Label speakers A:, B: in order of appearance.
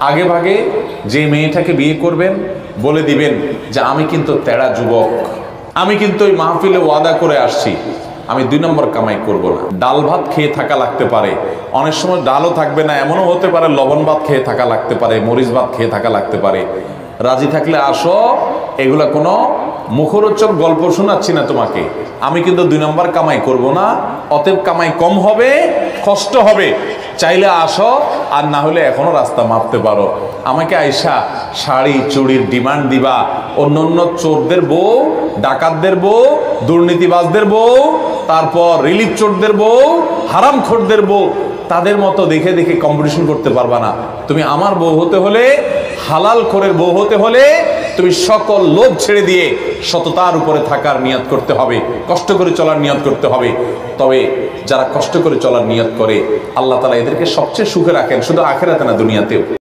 A: আগে ভাগে যে মেয়েটাকে বিয়ে করবেন বলে দিবেন যে আমি কিন্তু তেড়া যুবক, আমি কিন্তু ওই মাহফিলে ওয়াদা করে আসছি আমি 2 নম্বর কামাই করব না। ডাল ভাত খেয়ে থাকা লাগতে পারে, অনেক সময় ডালও থাকবে না, এমনও হতে পারে লবণ ভাত খেয়ে থাকা লাগতে পারে, মরিচ ভাত খেয়ে থাকা লাগতে পারে। রাজি থাকলে আসো, এগুলা কোনো মুখরোচক গল্প শোনাচ্ছি না তোমাকে। আমি কিন্তু 2 নম্বর কামাই করব না, অতএব কামাই কম হবে, কষ্ট হবে, চাইলে আসো, আর না হলে এখনো রাস্তা মাপতে পারো। আমাকে আইসা শাড়ি চুড়ির ডিমান্ড দিবা, অন্য অন্য চোরদের বউ, ডাকাতদের বউ, দুর্নীতিবাজদের বউ, তারপর রিলিফ চোরদের বউ, হারামখোরদের বউ, তাদের মতো দেখে দেখে কম্পিটিশন করতে পারবা না। তুমি আমার বউ হতে হলে, হালাল খোরের বউ হতে হলে তুমি সকল লোভ ছেড়ে দিয়ে সততার উপরে থাকার নিয়ত করতে হবে, কষ্ট করে চলার নিয়ত করতে হবে। তবে যারা কষ্ট করে চলার নিয়ত করে আল্লাহ তাআলা এদেরকে সবচেয়ে সুখে রাখেন, শুধু আখিরাতে না দুনিয়াতেও।